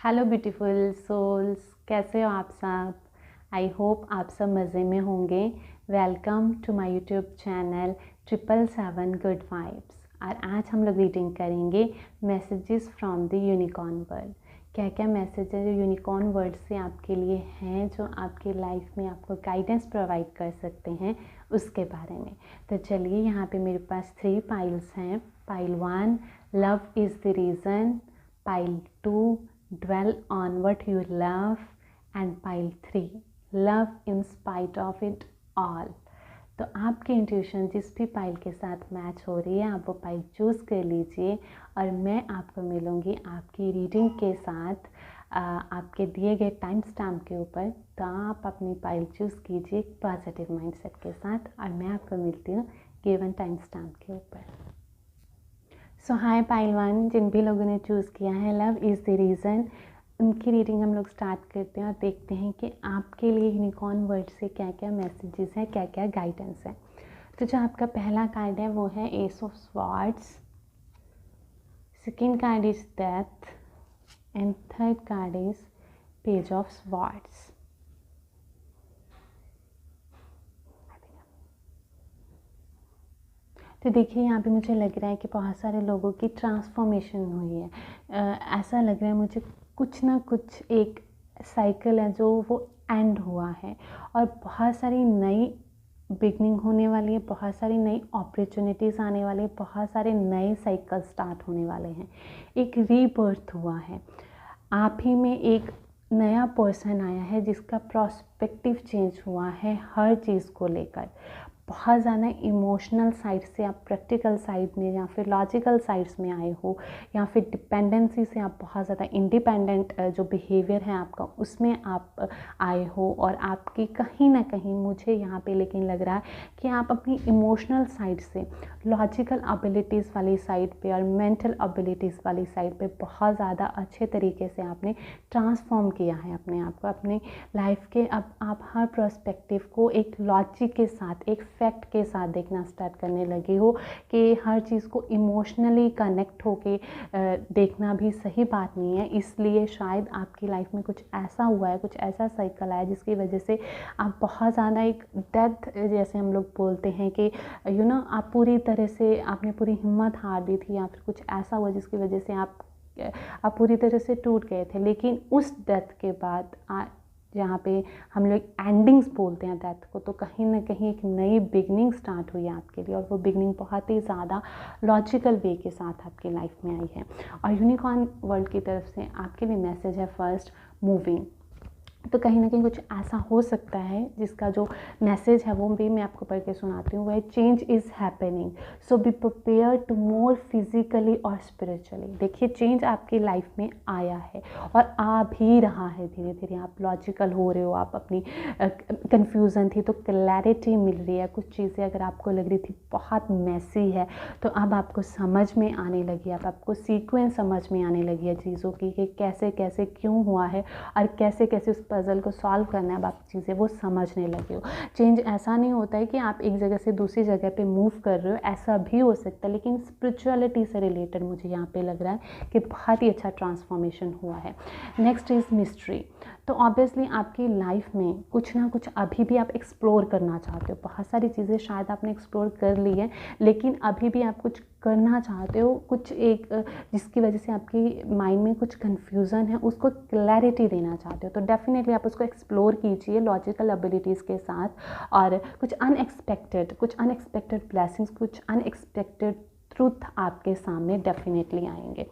Hello beautiful souls, कैसे हो आप सब। आई होप आप सब मज़े में होंगे। Welcome to my YouTube channel 777 good vibes. और आज हम लोग रीडिंग करेंगे messages from the unicorn world. क्या क्या मैसेज है जो यूनिकॉर्न वर्ल्ड से आपके लिए हैं, जो आपकी लाइफ में आपको गाइडेंस प्रोवाइड कर सकते हैं, उसके बारे में। तो चलिए, यहाँ पे मेरे पास 3 पाइल्स हैं। Pile 1, love is the reason. Pile 2, dwell on what you love, and pile 3, love in spite of it all। तो आपकी इंट्यूशन जिस भी पाइल के साथ मैच हो रही है, आप वो पाइल चूज़ कर लीजिए और मैं आपको मिलूँगी आपकी रीडिंग के साथ आपके दिए गए टाइम स्टैम्प के ऊपर। तो आप अपनी पाइल चूज़ कीजिए पॉजिटिव माइंडसेट के साथ और मैं आपको मिलती हूँ गिवन टाइम स्टैम्प के ऊपर। सो हाय पाइल 1, जिन भी लोगों ने चूज़ किया है लव इज़ द रीज़न, उनकी रीडिंग हम लोग स्टार्ट करते हैं और देखते हैं कि आपके लिए यूनिकॉर्न वर्ड से क्या क्या मैसेजेस हैं, क्या क्या गाइडेंस है। तो जो आपका पहला कार्ड है वो है S of swords, second card is death and third card is page of swords. तो देखिए, यहाँ पे मुझे लग रहा है कि बहुत सारे लोगों की ट्रांसफॉर्मेशन हुई है। ऐसा लग रहा है मुझे कुछ ना कुछ एक साइकिल है जो वो एंड हुआ है और बहुत सारी नई बिगनिंग होने वाली है, बहुत सारी नई अपॉर्चुनिटीज़ आने वाली है, बहुत सारे नए साइकिल स्टार्ट होने वाले हैं। एक रीबर्थ हुआ है, आप ही में एक नया पर्सन आया है जिसका प्रोस्पेक्टिव चेंज हुआ है हर चीज़ को लेकर। बहुत ज़्यादा इमोशनल साइड से आप प्रैक्टिकल साइड में या फिर लॉजिकल साइड्स में आए हो, या फिर डिपेंडेंसी से आप बहुत ज़्यादा इंडिपेंडेंट जो बिहेवियर है आपका उसमें आप आए हो। और आपकी कहीं ना कहीं मुझे यहाँ पे लेकिन लग रहा है कि आप अपनी इमोशनल साइड से लॉजिकल एबिलिटीज़ वाली साइड पे और मेंटल एबिलिटीज़ वाली साइड पे बहुत ज़्यादा अच्छे तरीके से आपने ट्रांसफॉर्म किया है अपने आप को, अपने लाइफ के। अब आप हर पर्सपेक्टिव को एक लॉजिक के साथ, एक फैक्ट के साथ देखना स्टार्ट करने लगे हो कि हर चीज़ को इमोशनली कनेक्ट होके देखना भी सही बात नहीं है। इसलिए शायद आपकी लाइफ में कुछ ऐसा हुआ है, कुछ ऐसा साइकिल आया जिसकी वजह से आप बहुत ज़्यादा एक डेथ, जैसे हम लोग बोलते हैं कि आप पूरी तरह से आपने पूरी हिम्मत हार दी थी, या फिर कुछ ऐसा हुआ जिसकी वजह से आप पूरी तरह से टूट गए थे। लेकिन उस डेथ के बाद जहाँ पे हम लोग एंडिंग्स बोलते हैं डेथ को, तो कहीं ना कहीं एक नई बिगनिंग स्टार्ट हुई है आपके लिए और वो बिगनिंग बहुत ही ज़्यादा लॉजिकल वे के साथ आपकी लाइफ में आई है। और यूनिकॉर्न वर्ल्ड की तरफ से आपके लिए मैसेज है फर्स्ट, मूविंग। तो कहीं ना कहीं कुछ ऐसा हो सकता है जिसका जो मैसेज है वो भी मैं आपको पढ़ के सुनाती हूँ। वह change is happening, so be prepare to move physically और स्पिरिचुअली। देखिए, चेंज आपकी लाइफ में आया है और आ भी रहा है धीरे धीरे। आप लॉजिकल हो रहे हो, आप अपनी कन्फ्यूज़न थी तो क्लैरिटी मिल रही है। कुछ चीज़ें अगर आपको लग रही थी बहुत मैसी है तो अब आपको समझ में आने लगी, अब आपको सीक्वेंस समझ में आने लगी है चीज़ों की कि कैसे कैसे क्यों हुआ है और कैसे कैसे उस पज़ल को सॉल्व करना है। अब आप चीज़ें वो समझने लगे हो। चेंज ऐसा नहीं होता है कि आप एक जगह से दूसरी जगह पे मूव कर रहे हो, ऐसा भी हो सकता है, लेकिन स्पिरिचुअलिटी से रिलेटेड मुझे यहाँ पे लग रहा है कि बहुत ही अच्छा ट्रांसफॉर्मेशन हुआ है। Next is mystery. तो ऑब्वियसली आपकी लाइफ में कुछ ना कुछ अभी भी आप एक्सप्लोर करना चाहते हो। बहुत सारी चीज़ें शायद आपने एक्सप्लोर कर ली है, लेकिन अभी भी आप कुछ करना चाहते हो, कुछ एक जिसकी वजह से आपकी माइंड में कुछ कन्फ्यूज़न है, उसको क्लैरिटी देना चाहते हो। तो डेफिनेटली आप उसको एक्सप्लोर कीजिए लॉजिकल एबिलिटीज़ के साथ। और कुछ अनएक्सपेक्टेड ब्लेसिंग्स, कुछ अनएक्सपेक्टेड ट्रूथ आपके सामने डेफिनेटली आएंगे।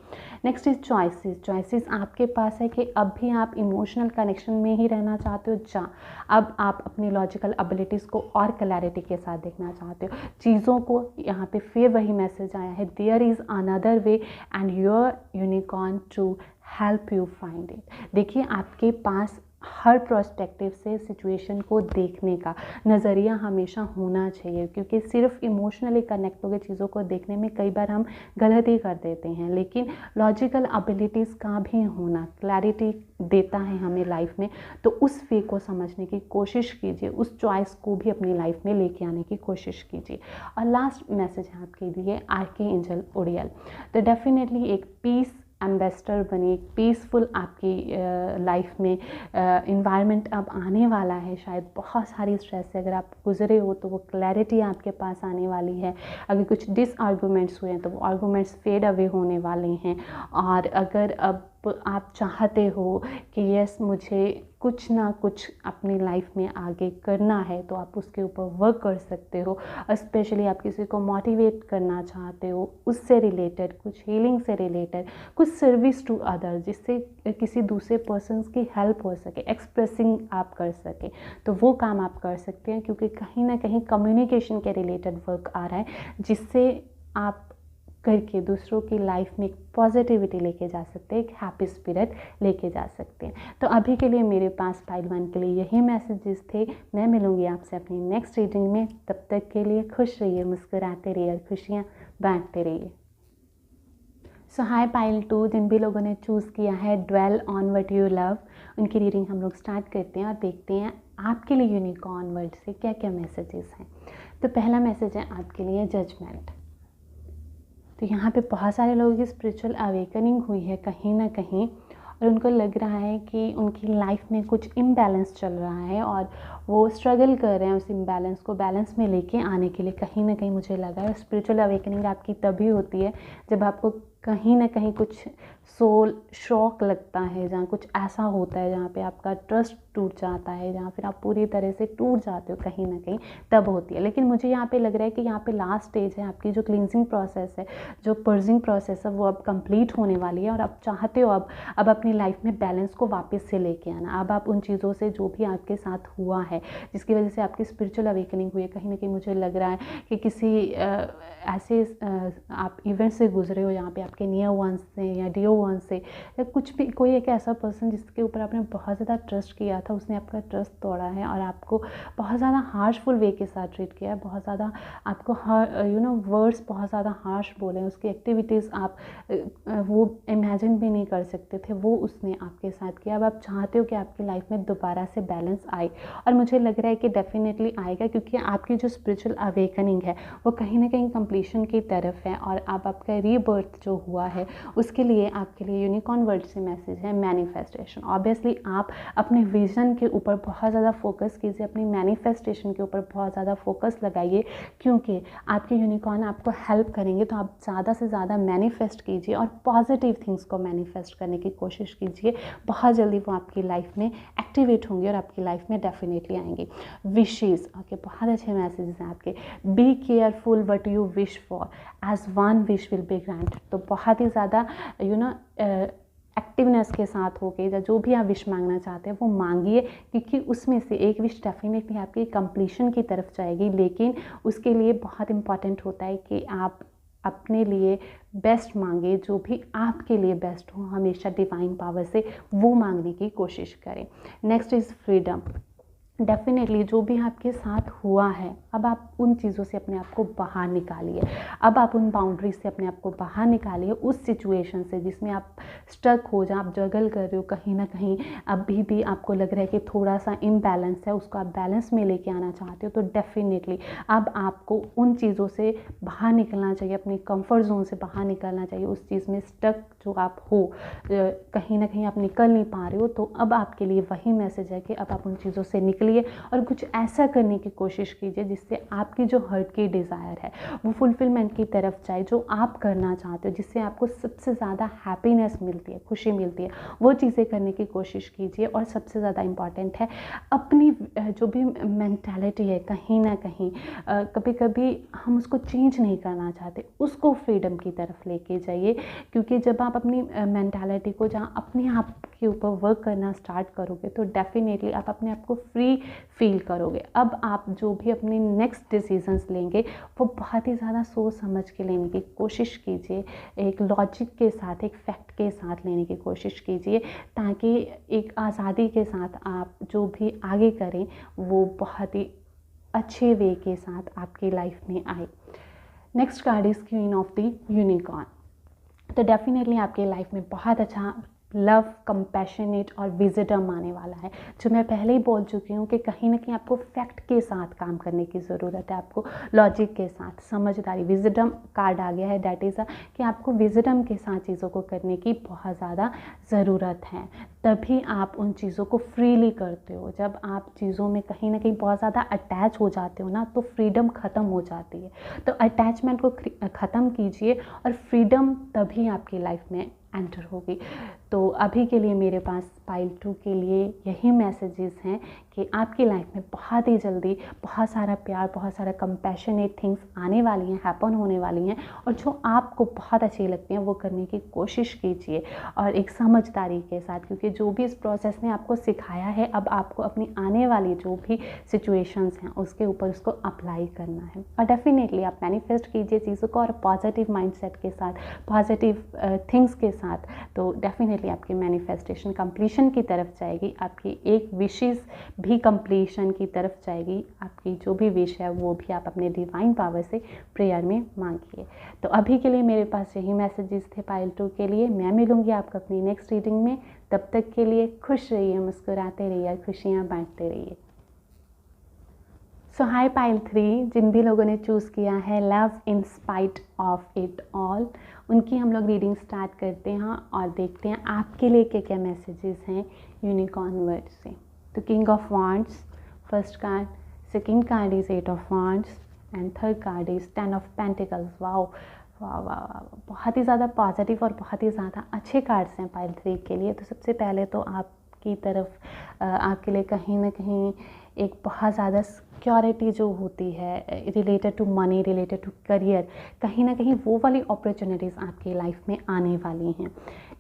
Next is choices. चॉइसेस आपके पास है कि अब भी आप इमोशनल कनेक्शन में ही रहना चाहते हो, अब आप अपनी लॉजिकल एबिलिटीज़ को और क्लैरिटी के साथ देखना चाहते हो चीज़ों को। यहाँ पे फिर वही मैसेज आया है, there is another way and your unicorn to help you find it. देखिए, आपके पास हर प्रोस्पेक्टिव से सिचुएशन को देखने का नज़रिया हमेशा होना चाहिए, क्योंकि सिर्फ इमोशनली कनेक्ट होकर चीज़ों को देखने में कई बार हम गलती कर देते हैं। लेकिन लॉजिकल एबिलिटीज़ का भी होना क्लैरिटी देता है हमें लाइफ में। तो उस वे को समझने की कोशिश कीजिए, उस चॉइस को भी अपनी लाइफ में लेके आने की कोशिश कीजिए। और लास्ट मैसेज है आपके लिए आर्की एंजल उड़ियल। तो डेफिनेटली एक पीस एम्बेसडर बनिए, एक पीसफुल आपकी लाइफ में इन्वायरमेंट अब आने वाला है। शायद बहुत सारी स्ट्रेस से अगर आप गुजरे हो तो वो क्लैरिटी आपके पास आने वाली है। अगर कुछ डिसआर्गूमेंट्स हुए हैं तो वो आर्गूमेंट्स फेड अवे होने वाले हैं। और अगर अब आप चाहते हो कि यस मुझे कुछ ना कुछ अपनी लाइफ में आगे करना है तो आप उसके ऊपर वर्क कर सकते हो। स्पेशली आप किसी को मोटिवेट करना चाहते हो, उससे रिलेटेड, कुछ हीलिंग से रिलेटेड, कुछ सर्विस टू अदर, जिससे किसी दूसरे पर्सन्स की हेल्प हो सके, एक्सप्रेसिंग आप कर सके, तो वो काम आप कर सकते हैं। क्योंकि कहीं ना कहीं कम्युनिकेशन के रिलेटेड वर्क आ रहा है, जिससे आप करके दूसरों की लाइफ में एक पॉजिटिविटी लेके जा सकते हैं, एक हैप्पी स्पिरिट लेके जा सकते हैं। तो अभी के लिए मेरे पास पाइल 1 के लिए यही मैसेजेस थे। मैं मिलूंगी आपसे अपनी नेक्स्ट रीडिंग में। तब तक के लिए खुश रहिए, मुस्कुराते रहिए और खुशियाँ बांटते रहिए। सो हाय पाइल 2, जिन भी लोगों ने चूज़ किया है dwell on what you love, उनकी रीडिंग हम लोग स्टार्ट करते हैं और देखते हैं आपके लिए यूनिकॉर्न वर्ड से क्या क्या मैसेजेस हैं। तो पहला मैसेज है आपके लिए जजमेंट। तो यहाँ पे बहुत सारे लोगों की स्पिरिचुअल अवेकनिंग हुई है कहीं ना कहीं, और उनको लग रहा है कि उनकी लाइफ में कुछ इम्बैलेंस चल रहा है और वो स्ट्रगल कर रहे हैं उस इम्बैलेंस को बैलेंस में लेके आने के लिए। कहीं ना कहीं मुझे लगा है स्पिरिचुअल अवेकनिंग आपकी तभी होती है जब आपको कहीं ना कहीं कुछ सोल शॉक लगता है, जहाँ कुछ ऐसा होता है जहाँ पे आपका ट्रस्ट टूट जाता है, जहाँ फिर आप पूरी तरह से टूट जाते हो कहीं ना कहीं, तब होती है। लेकिन मुझे यहाँ पे लग रहा है कि यहाँ पे लास्ट स्टेज है आपकी, जो क्लींजिंग प्रोसेस है, जो पर्जिंग प्रोसेस है, वो अब कंप्लीट होने वाली है। और आप चाहते हो अब अपनी लाइफ में बैलेंस को वापस से लेके आना। अब आप उन चीज़ों से, जो भी आपके साथ हुआ है जिसकी वजह से आपकी स्पिरिचुअल अवेकनिंग हुई है, कहीं ना कहीं मुझे लग रहा है कि किसी ऐसे आप इवेंट से गुजरे हो यहाँ पे आपके नियर वंस से या डियर वंस से, या कुछ भी, कोई एक ऐसा पर्सन जिसके ऊपर आपने बहुत ज़्यादा ट्रस्ट किया था, उसने आपका ट्रस्ट तोड़ा है और आपको बहुत ज़्यादा हार्शफुल वे के साथ ट्रीट किया है, बहुत ज़्यादा आपको वर्ड्स बहुत ज़्यादा हार्श बोले हैं, उसकी एक्टिविटीज़ आप वो इमेजिन भी नहीं कर सकते थे, वो उसने आपके साथ किया। अब आप चाहते हो कि आपकी लाइफ में दोबारा से बैलेंस आए, और मुझे लग रहा है कि डेफिनेटली आएगा, क्योंकि आपकी जो स्पिरिचुअल अवेकनिंग है वो कहीं ना कहीं कंप्लीशन की तरफ है। और अब आपका रीबर्थ जो हुआ है उसके लिए आपके लिए यूनिकॉर्न वर्ड से मैसेज है मैनिफेस्टेशन। ऑब्वियसली आप अपने विजन के ऊपर बहुत ज़्यादा फोकस कीजिए, अपनी मैनिफेस्टेशन के ऊपर बहुत ज़्यादा फोकस लगाइए, क्योंकि आपके यूनिकॉर्न आपको हेल्प करेंगे। तो आप ज़्यादा से ज़्यादा मैनिफेस्ट कीजिए और पॉजिटिव थिंग्स को मैनिफेस्ट करने की कोशिश कीजिए। बहुत जल्दी वो आपकी लाइफ में एक्टिवेट होंगे और आपकी लाइफ में डेफिनेटली आएंगे। विशेज़, ओके, बहुत अच्छे मैसेजेस हैं आपके। Be careful what you wish for, as one wish will be grant. तो बहुत ही ज़्यादा एक्टिवनेस के साथ हो के, या जो भी आप विश मांगना चाहते हैं वो मांगिए, क्योंकि उसमें से एक विश डेफिनेटली आपकी कंप्लीशन की तरफ जाएगी। लेकिन उसके लिए बहुत इम्पॉर्टेंट होता है कि आप अपने लिए बेस्ट मांगे, जो भी आपके लिए बेस्ट हो, हमेशा डिवाइन पावर से वो मांगने की कोशिश करें। Next is freedom. डेफिनेटली जो भी आपके साथ हुआ है, अब आप उन चीज़ों से अपने आप को बाहर निकालिए। अब आप उन बाउंड्रीज से अपने आप को बाहर निकालिए, उस सिचुएशन से जिसमें आप स्टक हो, जहाँ आप जगल कर रहे हो, कहीं ना कहीं अभी भी आपको लग रहा है कि थोड़ा सा इम्बैलेंस है, उसको आप बैलेंस में लेके आना चाहते हो। तो डेफिनेटली अब आपको उन चीज़ों से बाहर निकलना चाहिए, अपनी कंफर्ट जोन से बाहर निकलना चाहिए। उस चीज़ में स्टक जो आप हो, कहीं ना कहीं आप निकल नहीं पा रहे हो, तो अब आपके लिए वही मैसेज है कि अब आप उन चीज़ों से निकलिए और कुछ ऐसा करने की कोशिश कीजिए जिससे आपकी जो हर्ट की डिज़ायर है वो फुलफिलमेंट की तरफ जाए, जो आप करना चाहते हो, जिससे आपको सबसे ज़्यादा हैप्पीनेस मिलती है, खुशी मिलती है, वो चीज़ें करने की कोशिश कीजिए। और सबसे ज़्यादा इम्पॉर्टेंट है अपनी जो भी मेंटालिटी है, कहीं ना कहीं कभी कभी हम उसको चेंज नहीं करना चाहते, उसको फ्रीडम की तरफ लेके जाइए। क्योंकि जब आप अपनी मेंटालिटी को, जहाँ अपने आप के ऊपर वर्क करना स्टार्ट करोगे, तो डेफिनेटली आप अपने आप को फ्री फील करोगे। अब आप जो भी अपने नेक्स्ट डिसीजंस लेंगे वो बहुत ही ज़्यादा सोच समझ के लेने की कोशिश कीजिए, एक लॉजिक के साथ, एक फैक्ट के साथ लेने की कोशिश कीजिए, ताकि एक आज़ादी के साथ आप जो भी आगे करें वो बहुत ही अच्छे वे के साथ आपकी लाइफ में आए। Next card is queen of the unicorn. तो डेफिनेटली आपकी लाइफ में बहुत अच्छा लव, कंपैशनेट और विजडम आने वाला है। जो मैं पहले ही बोल चुकी हूँ कि कहीं ना कहीं आपको फैक्ट के साथ काम करने की ज़रूरत है, आपको लॉजिक के साथ, समझदारी, विजडम कार्ड आ गया है, डैट इज़ कि आपको विजडम के साथ चीज़ों को करने की बहुत ज़्यादा ज़रूरत है। तभी आप उन चीज़ों को फ्रीली करते हो। जब आप चीज़ों में कहीं ना कहीं बहुत ज़्यादा अटैच हो जाते हो ना, तो फ्रीडम ख़त्म हो जाती है। तो अटैचमेंट को ख़त्म कीजिए और फ्रीडम तभी आपकी लाइफ में एंटर होगी। तो अभी के लिए मेरे पास पाइल 2 के लिए यही मैसेजेस हैं कि आपकी लाइफ में बहुत ही जल्दी बहुत सारा प्यार, बहुत सारा कंपैशनेट थिंग्स आने वाली हैं, हैपन होने वाली हैं, और जो आपको बहुत अच्छी लगती हैं वो करने की कोशिश कीजिए और एक समझदारी के साथ, क्योंकि जो भी इस प्रोसेस ने आपको सिखाया है, अब आपको अपनी आने वाली जो भी सिचुएशंस हैं उसके ऊपर उसको अप्लाई करना है। और डेफिनेटली आप मैनिफेस्ट कीजिए चीज़ों को और पॉजिटिव माइंडसेट के साथ, पॉजिटिव थिंग्स के साथ, तो डेफिनेटली आपकी मैनिफेस्टेशन कंप्लीशन की तरफ जाएगी, आपकी एक विशेज़ भी कंप्लीशन की तरफ जाएगी। आपकी जो भी विश है वो भी आप अपने डिवाइन पावर से प्रेयर में मांगिए। तो अभी के लिए मेरे पास यही मैसेजेस थे पाइल 2 के लिए। मैं मिलूंगी आपको अपनी नेक्स्ट रीडिंग में। तब तक के लिए खुश रहिए, मुस्कुराते रहिए, खुशियाँ बांटते रहिए। सो हाय पाइल 3, जिन भी लोगों ने चूज़ किया है love in spite of it all, उनकी हम लोग रीडिंग स्टार्ट करते हैं और देखते हैं आपके लिए क्या क्या मैसेजेस हैं यूनिकॉर्न वर्ड से। तो king of wands first card, second card is 8 of wands and third card is 10 of pentacles. Wow वाह वाह वाह, बहुत ही ज़्यादा पॉजिटिव और बहुत ही ज़्यादा अच्छे कार्ड्स हैं पाइल 3 के लिए। तो सबसे पहले तो आपकी तरफ आपके लिए कहीं ना कहीं एक बहुत ज़्यादा सिक्योरिटी जो होती है related to money, related to career, कहीं ना कहीं वो वाली अपॉर्चुनिटीज़ आपकी लाइफ में आने वाली हैं,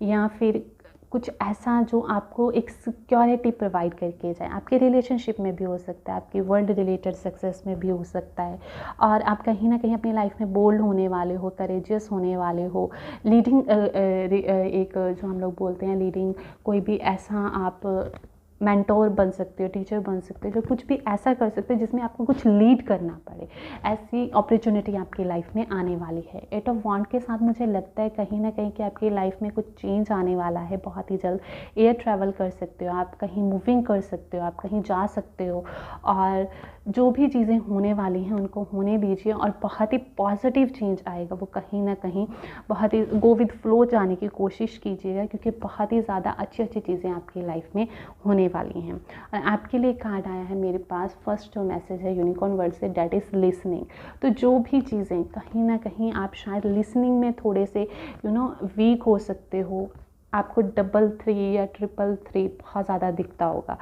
या फिर कुछ ऐसा जो आपको एक सिक्योरिटी प्रोवाइड करके जाए। आपके रिलेशनशिप में भी हो सकता है, आपकी वर्ल्ड रिलेटेड सक्सेस में भी हो सकता है, और आप कहीं ना कहीं अपनी लाइफ में बोल्ड होने वाले हो, करेजियस होने वाले हो, लीडिंग एक जो हम लोग बोलते हैं लीडिंग, कोई भी ऐसा आप मेंटोर बन सकते हो, टीचर बन सकते हो, जो कुछ भी ऐसा कर सकते हो जिसमें आपको कुछ लीड करना पड़े। ऐसी अपॉर्चुनिटी आपकी लाइफ में आने वाली है। 8 ऑफ वांड के साथ मुझे लगता है कहीं ना कहीं कि आपकी लाइफ में कुछ चेंज आने वाला है बहुत ही जल्द। एयर ट्रैवल कर सकते हो आप, कहीं मूविंग कर सकते हो आप, कहीं जा सकते हो, और जो भी चीज़ें होने वाली हैं उनको होने दीजिए और बहुत ही पॉजिटिव चेंज आएगा। वो कहीं ना कहीं बहुत ही गो विद फ्लो जाने की कोशिश कीजिएगा, क्योंकि बहुत ही ज़्यादा अच्छी अच्छी चीज़ें आपकी लाइफ में होने वाली हैं। और आपके लिए कार्ड आया है मेरे पास, फर्स्ट जो मैसेज है यूनिकॉर्न वर्ड से, डैट इज़ लिसनिंग। तो जो भी चीज़ें कहीं ना कहीं आप शायद लिसनिंग में थोड़े से वीक हो सकते हो, आपको 333 या 333 बहुत ज़्यादा दिखता होगा,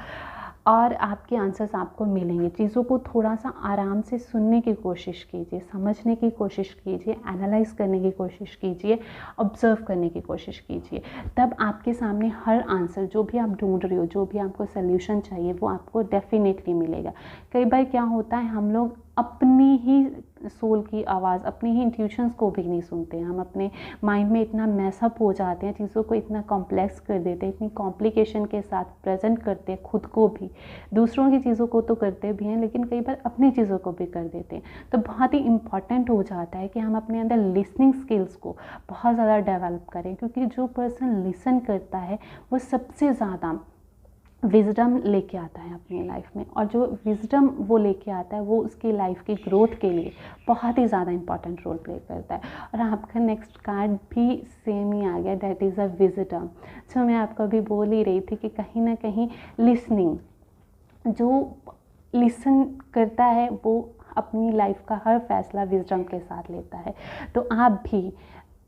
और आपके आंसर्स आपको मिलेंगे। चीज़ों को थोड़ा सा आराम से सुनने की कोशिश कीजिए, समझने की कोशिश कीजिए, एनालाइज करने की कोशिश कीजिए, ऑब्जर्व करने की कोशिश कीजिए। तब आपके सामने हर आंसर जो भी आप ढूंढ रहे हो, जो भी आपको सल्यूशन चाहिए, वो आपको डेफिनेटली मिलेगा। कई बार क्या होता है, हम लोग अपनी ही सोल की आवाज़, अपने ही इंट्यूशंस को भी नहीं सुनते हैं। हम अपने माइंड में इतना मैसअप हो जाते हैं, चीज़ों को इतना कॉम्प्लेक्स कर देते हैं, इतनी कॉम्प्लिकेशन के साथ प्रेजेंट करते हैं खुद को भी, दूसरों की चीज़ों को तो करते भी हैं लेकिन कई बार अपनी चीज़ों को भी कर देते हैं। तो बहुत ही इम्पॉर्टेंट हो जाता है कि हम अपने अंदर लिसनिंग स्किल्स को बहुत ज़्यादा डेवलप करें, क्योंकि जो पर्सन लिसन करता है वो सबसे ज़्यादा विजडम लेके आता है अपनी लाइफ में, और जो विजडम वो लेके आता है वो उसकी लाइफ की ग्रोथ के लिए बहुत ही ज़्यादा इंपॉर्टेंट रोल प्ले करता है। और आपका नेक्स्ट कार्ड भी सेम ही आ गया, दैट इज़ अ विजडम। जो मैं आपको अभी बोल ही रही थी कि कहीं ना कहीं लिसनिंग, जो लिसन करता है वो अपनी लाइफ का हर फैसला विजडम के साथ लेता है। तो आप भी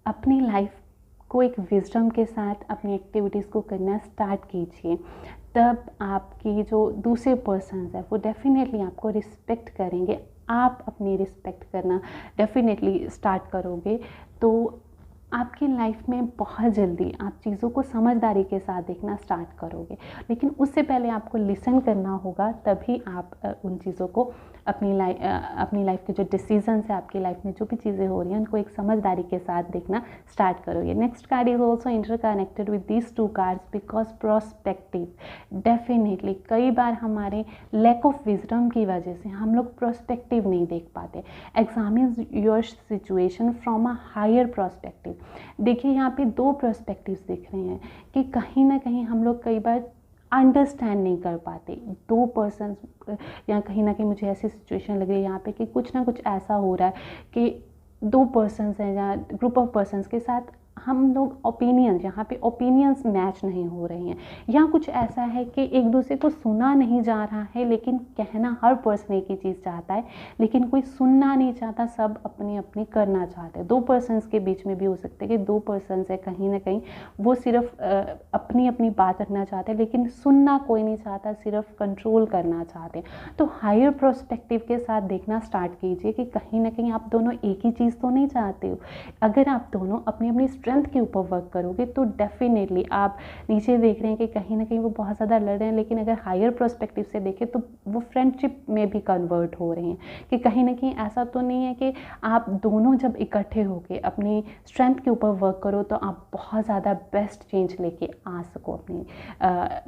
अपनी लाइफ को एक विजडम के साथ अपनी एक्टिविटीज़ को करना स्टार्ट कीजिए। तब आपकी जो दूसरे पर्सन्स हैं वो डेफिनेटली आपको रिस्पेक्ट करेंगे। आप अपनी रिस्पेक्ट करना डेफिनेटली स्टार्ट करोगे तो आपकी लाइफ में बहुत जल्दी आप चीज़ों को समझदारी के साथ देखना स्टार्ट करोगे। लेकिन उससे पहले आपको लिसन करना होगा, तभी आप उन चीज़ों को अपनी लाइफ के जो डिसीजंस है, आपकी लाइफ में जो भी चीज़ें हो रही हैं उनको एक समझदारी के साथ देखना स्टार्ट करोगे। Next card is also interconnected with these 2 cards because prospective. Definitely कई बार हमारे लैक ऑफ विजडम की वजह से हम लोग प्रोस्पेक्टिव नहीं देख पाते। Examine your situation from a higher prospective. देखिए यहाँ पे 2 पर्सपेक्टिव्स दिख रहे हैं कि कहीं न कहीं हम लोग कई बार अंडरस्टैंड नहीं कर पाते 2 पर्सन्स, या कहीं न कहीं मुझे ऐसी सिचुएशन लग रही है यहाँ पे कि कुछ ना कुछ ऐसा हो रहा है कि 2 पर्सन्स हैं या ग्रुप ऑफ पर्सन्स के साथ हम लोग ओपिनियंस, यहाँ पे ओपिनियंस मैच नहीं हो रही हैं, या कुछ ऐसा है कि एक दूसरे को सुना नहीं जा रहा है, लेकिन कहना हर पर्सन एक ही चीज़ चाहता है लेकिन कोई सुनना नहीं चाहता, सब अपनी अपनी करना चाहते हैं। 2 पर्सन्स के बीच में भी हो सकते हैं कि 2 पर्सन्स है, कहीं ना कहीं वो सिर्फ अपनी अपनी बात रखना चाहते हैं लेकिन सुनना कोई नहीं चाहता, सिर्फ कंट्रोल करना चाहते हैं। तो हायर प्रोस्पेक्टिव के साथ देखना स्टार्ट कीजिए कि कहीं ना कहीं आप दोनों एक ही चीज़ तो नहीं चाहते हो। अगर आप दोनों अपनी अपनी स्ट्रेंथ के ऊपर वर्क करोगे तो डेफिनेटली आप नीचे देख रहे हैं कि कहीं ना कहीं वो बहुत ज़्यादा लड़ रहे हैं, लेकिन अगर हायर पर्सपेक्टिव से देखें तो वो फ्रेंडशिप में भी कन्वर्ट हो रहे हैं कि कहीं ना कहीं ऐसा तो नहीं है कि आप दोनों जब इकट्ठे होके अपनी स्ट्रेंथ के ऊपर वर्क करो तो आप बहुत ज़्यादा बेस्ट चेंज लेके आ सको अपनी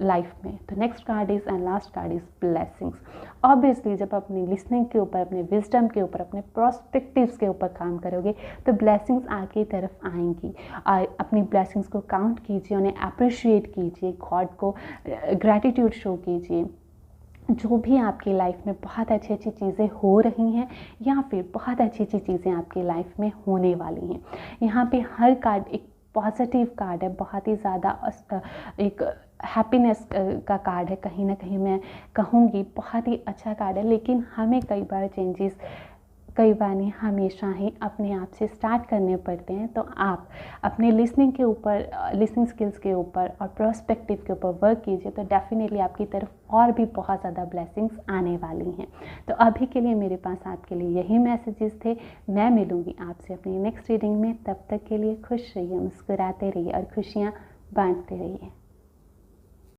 लाइफ में। तो next card is and last card is blessings. Obviously जब अपनी लिसनिंग के ऊपर, अपने विजडम के ऊपर, अपने प्रोस्पेक्टिव्स के ऊपर काम करोगे तो ब्लेसिंग्स आपकी तरफ आएंगी। अपनी ब्लेसिंग्स को काउंट कीजिए, उन्हें अप्रिशिएट कीजिए, गॉड को ग्रैटिट्यूड शो कीजिए। जो भी आपकी लाइफ में बहुत अच्छी अच्छी चीज़ें हो रही हैं या फिर बहुत अच्छी अच्छी चीज़ें आपकी लाइफ में होने वाली हैं। यहाँ पे हर कार्ड एक पॉजिटिव कार्ड है, बहुत ही ज़्यादा एक हैप्पीनेस का कार्ड है, कहीं ना कहीं मैं कहूँगी बहुत ही अच्छा कार्ड है। लेकिन हमें कई बार चेंजेस, कई बार नहीं हमेशा ही अपने आप से स्टार्ट करने पड़ते हैं। तो आप अपने लिसनिंग के ऊपर, लिसनिंग स्किल्स के ऊपर और प्रोस्पेक्टिव के ऊपर वर्क कीजिए तो डेफिनेटली आपकी तरफ और भी बहुत ज़्यादा ब्लेसिंग्स आने वाली हैं। तो अभी के लिए मेरे पास आपके लिए यही मैसेजेस थे। मैं मिलूँगी आपसे अपनी नेक्स्ट रीडिंग में, तब तक के लिए खुश रहिए, मुस्कुराते रहिए और खुशियाँ बांटते रहिए।